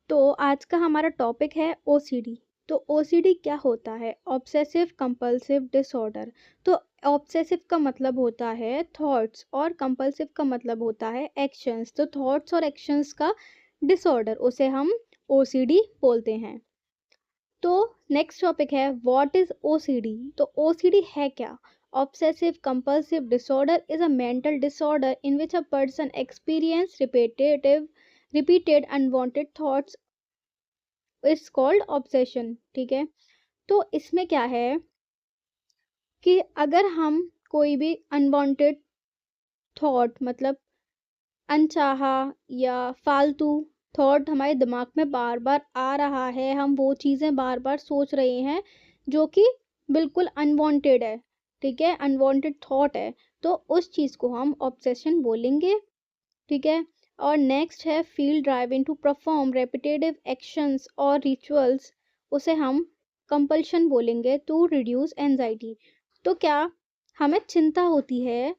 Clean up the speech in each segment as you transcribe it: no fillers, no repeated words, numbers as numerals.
तो आज का हमारा टॉपिक है ओसीडी। तो ओसीडी क्या होता है? Obsessive compulsive disorder. तो ऑब्सेसिव का मतलब होता है थॉट्स और कंपल्सिव का मतलब होता है एक्शंस। तो थॉट्स और एक्शंस का डिसऑर्डर उसे हम ओसीडी बोलते हैं। तो नेक्स्ट टॉपिक है व्हाट इज ओसीडी। तो ओसीडी है क्या? Obsessive compulsive disorder is a mental disorder in which a person experience repeated unwanted thoughts it's called obsession. ठीक है। तो इसमें क्या है कि अगर हम कोई भी अनवांटेड थॉट मतलब अनचाहा या फालतू थॉट हमारे दिमाग में बार बार आ रहा है, हम वो चीज़ें बार बार सोच रहे हैं जो कि बिल्कुल अनवांटेड है, ठीक है, अनवांटेड थॉट है, तो उस चीज़ को हम ऑब्सेशन बोलेंगे। ठीक है। और नेक्स्ट है feel driving to perform repetitive actions और रिचुअल्स, उसे हम कंपल्शन बोलेंगे टू रिड्यूस एंजाइटी। तो क्या हमें चिंता होती है,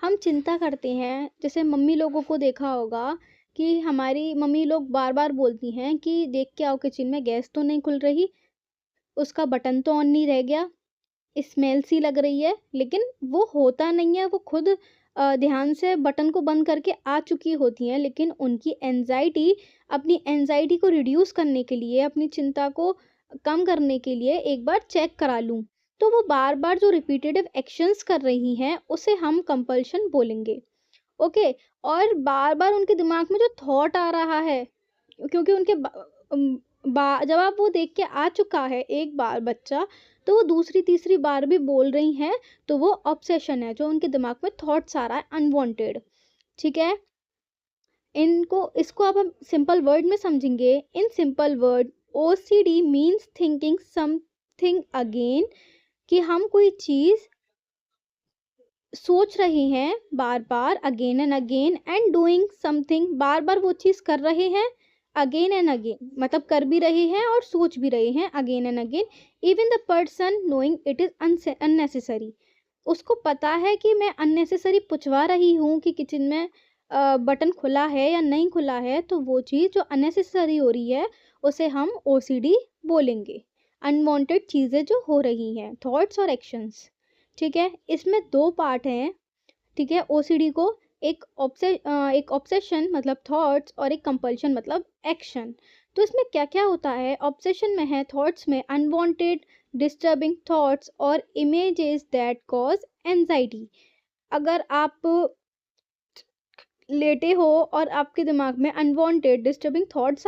हम चिंता करते हैं, जैसे मम्मी लोगों को देखा होगा कि हमारी मम्मी लोग बार बार बोलती हैं कि देख के आओ किचन में गैस तो नहीं खुल रही, उसका बटन तो ऑन नहीं रह गया, स्मेल सी लग रही है, लेकिन वो होता नहीं है, वो खुद ध्यान से बटन को बंद करके आ चुकी होती हैं, लेकिन उनकी एनजाइटी, अपनी एनजाइटी को रिड्यूस करने के लिए, अपनी चिंता को कम करने के लिए एक बार चेक करा लूँ, तो वो बार बार जो रिपीटेटिव एक्शंस कर रही हैं उसे हम कंपल्शन बोलेंगे। ओके। और बार बार उनके दिमाग में जो थॉट आ रहा है, क्योंकि उनके जब आप वो देख के आ चुका है एक बार बच्चा, तो वो दूसरी तीसरी बार भी बोल रही हैं, तो वो ऑब्सेशन है, जो उनके दिमाग में थॉट्स आ रहा है अनवांटेड। ठीक है। इसको अब हम सिंपल वर्ड में समझेंगे। In simple word, OCD means thinking something again, कि हम कोई चीज सोच रहे हैं बार बार, again and again, and doing something, बार बार वो चीज़ कर रहे हैं अगेन एंड अगेन, मतलब कर भी रहे हैं और सोच भी रहे हैं again and again, even the person knowing it is unnecessary. उसको पता है कि मैं अननेसेसरी पूछवा रही हूँ कि किचन में बटन खुला है या नहीं खुला है, तो वो चीज़ जो अननेसेसरी हो रही है उसे हम ओसीडी बोलेंगे। अनवांटेड चीज़ें जो हो रही हैं, थॉट्स और एक्शंस। ठीक है। इसमें दो पार्ट हैं। ठीक है। ओसीडी को एक ऑब्सेशन मतलब थॉट्स और एक कंपल्शन मतलब एक्शन। तो इसमें क्या क्या होता है? ऑब्सेशन में है थॉट्स में अनवांटेड डिस्टर्बिंग थॉट्स और इमेजेस दैट कॉज एंजाइटी। अगर आप लेटे हो और आपके दिमाग में अनवांटेड डिस्टर्बिंग थॉट्स